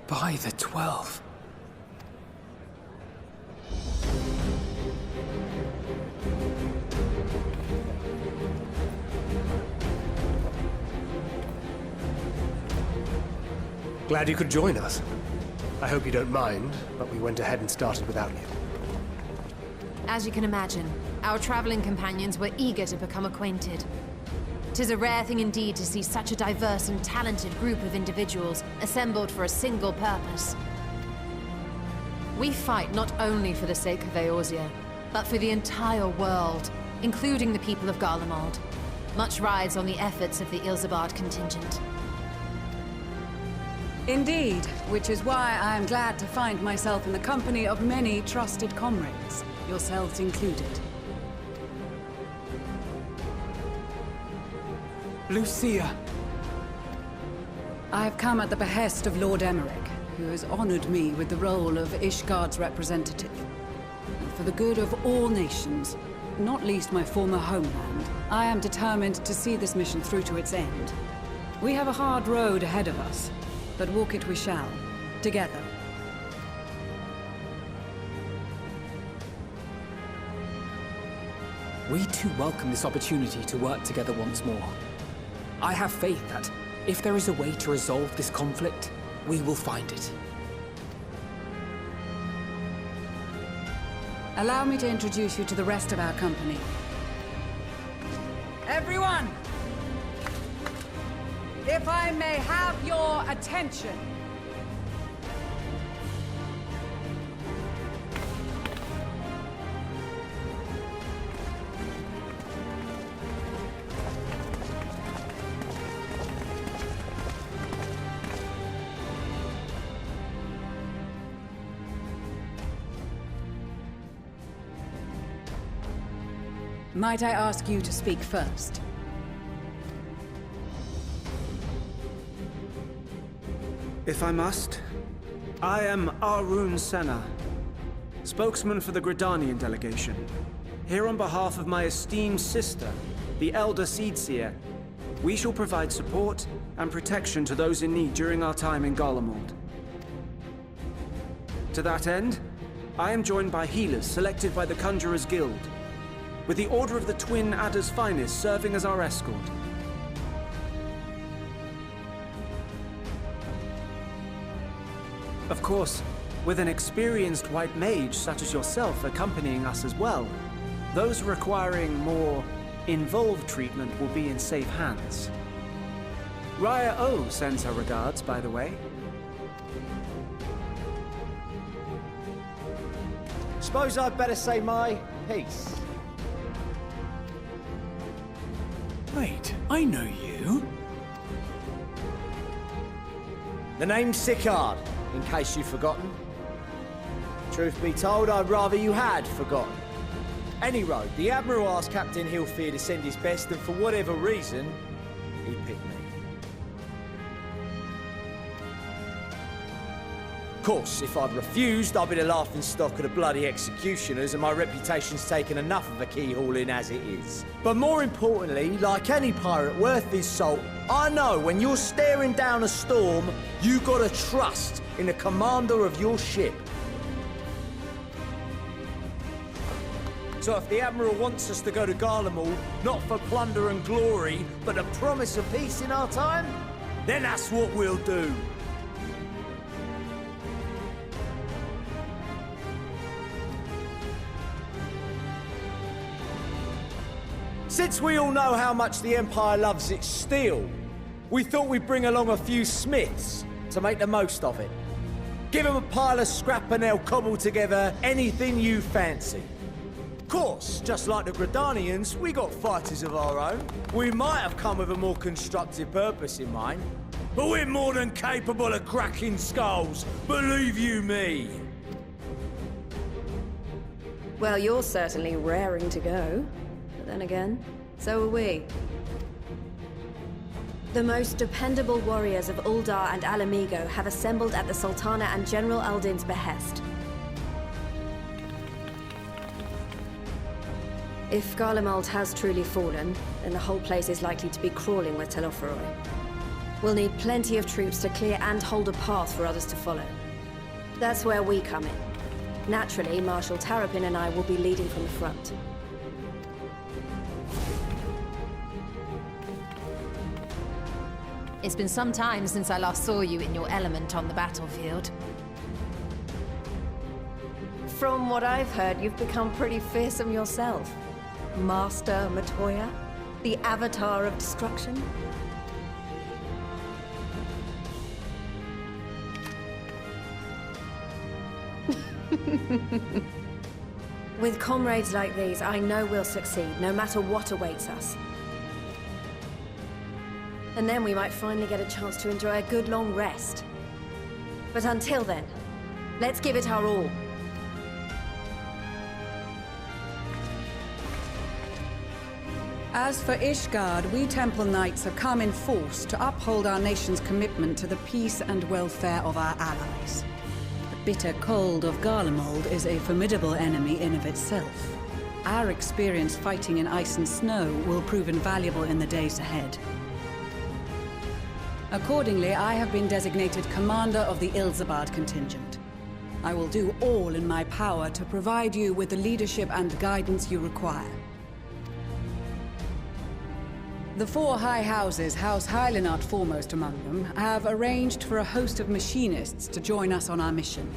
By the 12. Glad you could join us. I hope you don't mind, but we went ahead and started without you. As you can imagine, our traveling companions were eager to become acquainted. 'Tis a rare thing indeed to see such a diverse and talented group of individuals assembled for a single purpose. We fight not only for the sake of Eorzea, but for the entire world, including the people of Garlemald. Much rides on the efforts of the Eorzea contingent. Indeed, which is why I am glad to find myself in the company of many trusted comrades, yourselves included. Lucia! I have come at the behest of Lord Emmerich, who has honored me with the role of Ishgard's representative. And for the good of all nations, not least my former homeland, I am determined to see this mission through to its end. We have a hard road ahead of us, but walk it we shall, together. We too welcome this opportunity to work together once more. I have faith that, if there is a way to resolve this conflict, we will find it. Allow me to introduce you to the rest of our company. Everyone! If I may have your attention. Might I ask you to speak first? If I must, I am Arsane, spokesman for the Gridanian delegation. Here on behalf of my esteemed sister, the Elder Seedseer, we shall provide support and protection to those in need during our time in Garlemald. To that end, I am joined by healers selected by the Conjurers Guild, with the Order of the Twin Adder's Finest serving as our escort. Of course, with an experienced white mage such as yourself accompanying us as well, those requiring more involved treatment will be in safe hands. Raya O sends her regards, by the way. Suppose I'd better say my piece. Wait, I know you. The name's Sicard, in case you've forgotten. Truth be told, I'd rather you had forgotten. Any road, the Admiral asked Captain Hilfear to send his best, and for whatever reason, he picked me. Of course, if I'd refused, I'd be the laughingstock of the bloody executioners, and my reputation's taken enough of a keyhauling as it is. But more importantly, like any pirate worth his salt, I know when you're staring down a storm, you gotta trust in the commander of your ship. So if the Admiral wants us to go to Garlemald, not for plunder and glory, but the promise of peace in our time, then that's what we'll do. Since we all know how much the Empire loves its steel, we thought we'd bring along a few smiths to make the most of it. Give them a pile of scrap and they'll cobble together anything you fancy. Of course, just like the Gridanians, we got fighters of our own. We might have come with a more constructive purpose in mind, but we're more than capable of cracking skulls, believe you me. Well, you're certainly raring to go. But then again, so are we. The most dependable warriors of Uldar and Alamigo have assembled at the Sultana and General Aldin's behest. If Garlemald has truly fallen, then the whole place is likely to be crawling with Telophoroi. We'll need plenty of troops to clear and hold a path for others to follow. That's where we come in. Naturally, Marshal Terrapin and I will be leading from the front. It's been some time since I last saw you in your element on the battlefield. From what I've heard, you've become pretty fearsome yourself. Master Matoya? The Avatar of Destruction? With comrades like these, I know we'll succeed, no matter what awaits us. And then we might finally get a chance to enjoy a good long rest. But until then, let's give it our all. As for Ishgard, we Temple Knights have come in force to uphold our nation's commitment to the peace and welfare of our allies. The bitter cold of Garlemald is a formidable enemy in of itself. Our experience fighting in ice and snow will prove invaluable in the days ahead. Accordingly, I have been designated commander of the Ilzabard contingent. I will do all in my power to provide you with the leadership and guidance you require. The four high houses, House Hylinart foremost among them, have arranged for a host of machinists to join us on our mission.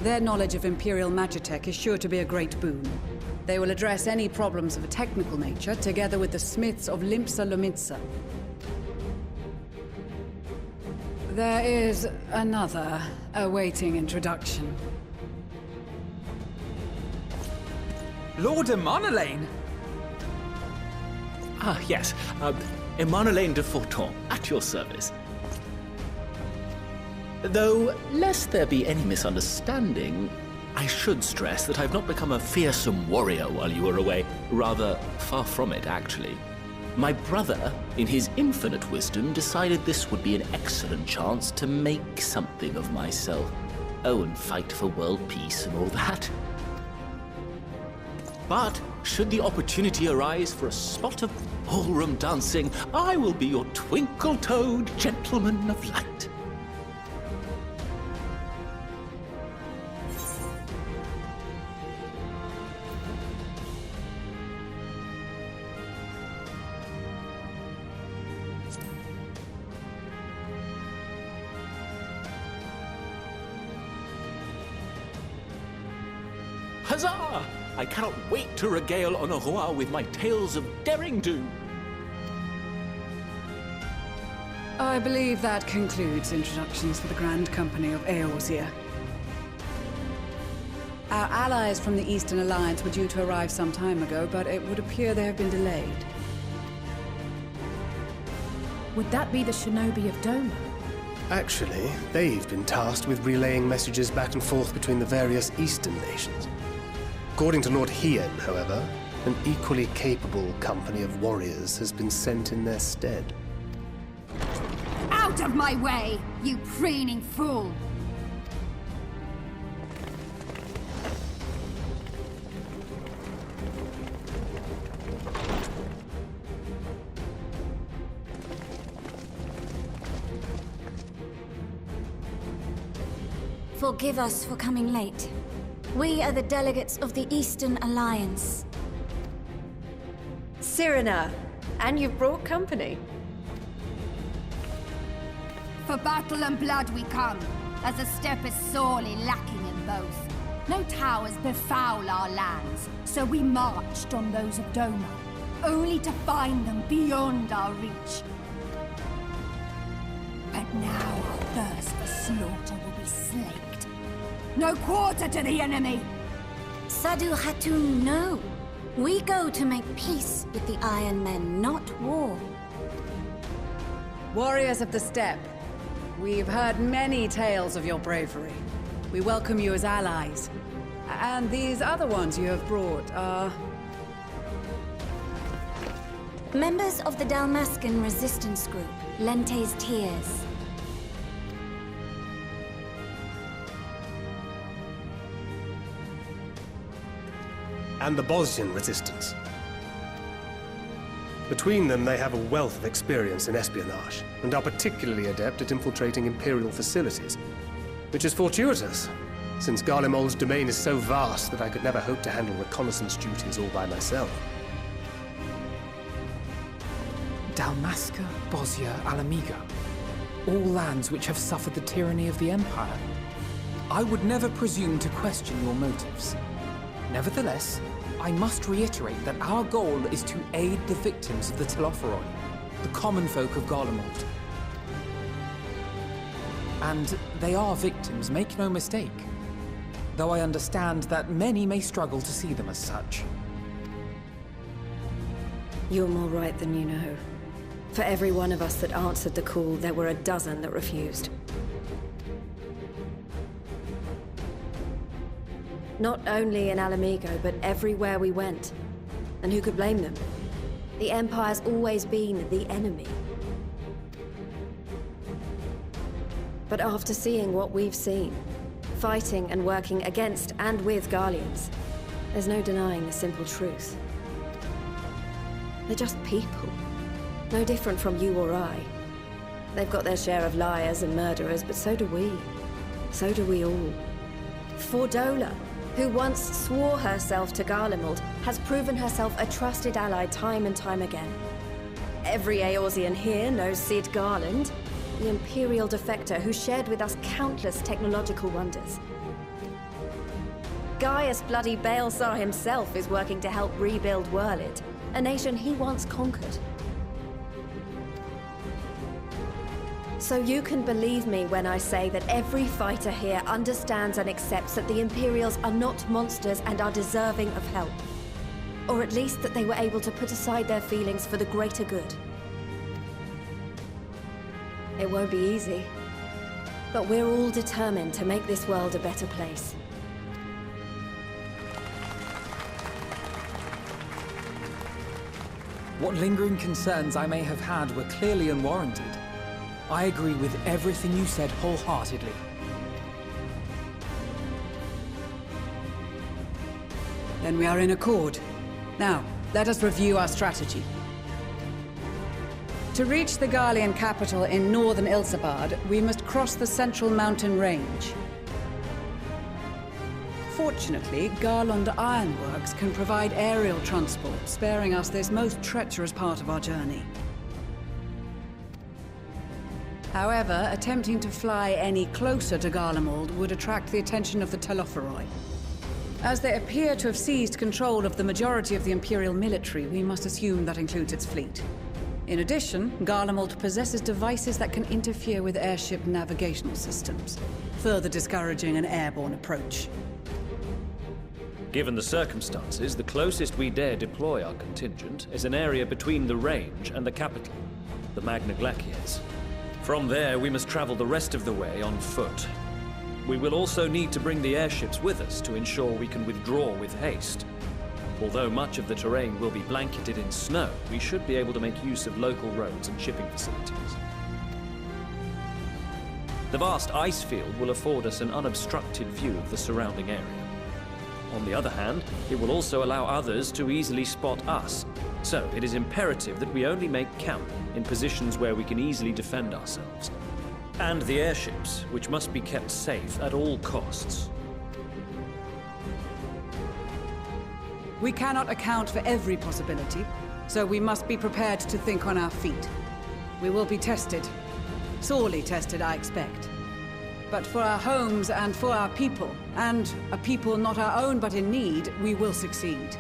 Their knowledge of Imperial Magitech is sure to be a great boon. They will address any problems of a technical nature, together with the smiths of Limpsa Lomitsa. There is another awaiting introduction. Lord Emanolain! Ah, yes. Emanolain de Forton, at your service. Though, lest there be any misunderstanding, I should stress that I've not become a fearsome warrior while you were away. Rather, far from it, actually. My brother, in his infinite wisdom, decided this would be an excellent chance to make something of myself. Oh, and fight for world peace and all that. But, should the opportunity arise for a spot of ballroom dancing, I will be your twinkle-toed gentleman of light. Huzzah! I cannot wait to regale Honoroa with my tales of derring-do. I believe that concludes introductions for the Grand Company of Eorzea. Our allies from the Eastern Alliance were due to arrive some time ago, but it would appear they have been delayed. Would that be the shinobi of Doma? Actually, they've been tasked with relaying messages back and forth between the various Eastern nations. According to Lord Hien, however, an equally capable company of warriors has been sent in their stead. Out of my way, you preening fool! Forgive us for coming late. We are the delegates of the Eastern Alliance. Cyrena, and you've brought company. For battle and blood we come, as the steppe is sorely lacking in both. No towers befoul our lands, so we marched on those of Doma, only to find them beyond our reach. But now our thirst for slaughter will be slaked. No quarter to the enemy! Sadu Hatun, no. We go to make peace with the Iron Men, not war. Warriors of the Steppe, we've heard many tales of your bravery. We welcome you as allies. And these other ones you have brought are... members of the Dalmascan resistance group, Lente's Tears. And the Bosnian resistance. Between them, they have a wealth of experience in espionage, and are particularly adept at infiltrating Imperial facilities. Which is fortuitous, since Garlemald's domain is so vast that I could never hope to handle reconnaissance duties all by myself. Dalmasca, Bosnia, Alamiga. All lands which have suffered the tyranny of the Empire. I would never presume to question your motives. Nevertheless, I must reiterate that our goal is to aid the victims of the Telophoroi, the common folk of Garlemald. And they are victims, make no mistake. Though I understand that many may struggle to see them as such. You're more right than you know. For every one of us that answered the call, there were a dozen that refused. Not only in Alamigo, but everywhere we went. And who could blame them? The Empire's always been the enemy. But after seeing what we've seen, fighting and working against and with Garleans, there's no denying the simple truth. They're just people. No different from you or I. They've got their share of liars and murderers, but so do we. So do we all. Fordola, who once swore herself to Garlemald, has proven herself a trusted ally time and time again. Every Eorzean here knows Cid Garland, the Imperial defector who shared with us countless technological wonders. Gaius bloody Balesar himself is working to help rebuild Werlid, a nation he once conquered. So you can believe me when I say that every fighter here understands and accepts that the Imperials are not monsters and are deserving of help. Or at least that they were able to put aside their feelings for the greater good. It won't be easy, but we're all determined to make this world a better place. What lingering concerns I may have had were clearly unwarranted. I agree with everything you said wholeheartedly. Then we are in accord. Now, let us review our strategy. To reach the Garlean capital in northern Ilsabard, we must cross the central mountain range. Fortunately, Garlemald Ironworks can provide aerial transport, sparing us this most treacherous part of our journey. However, attempting to fly any closer to Garlemald would attract the attention of the Telophoroi. As they appear to have seized control of the majority of the Imperial military, we must assume that includes its fleet. In addition, Garlemald possesses devices that can interfere with airship navigational systems, further discouraging an airborne approach. Given the circumstances, the closest we dare deploy our contingent is an area between the range and the capital, the Magna Glaciers. From there, we must travel the rest of the way on foot. We will also need to bring the airships with us to ensure we can withdraw with haste. Although much of the terrain will be blanketed in snow, we should be able to make use of local roads and shipping facilities. The vast ice field will afford us an unobstructed view of the surrounding area. On the other hand, it will also allow others to easily spot us, so it is imperative that we only make camp in positions where we can easily defend ourselves. And the airships, which must be kept safe at all costs. We cannot account for every possibility, so we must be prepared to think on our feet. We will be tested. Sorely tested, I expect. But for our homes and for our people, and a people not our own but in need, we will succeed.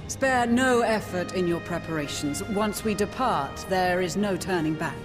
Spare no effort in your preparations. Once we depart, there is no turning back.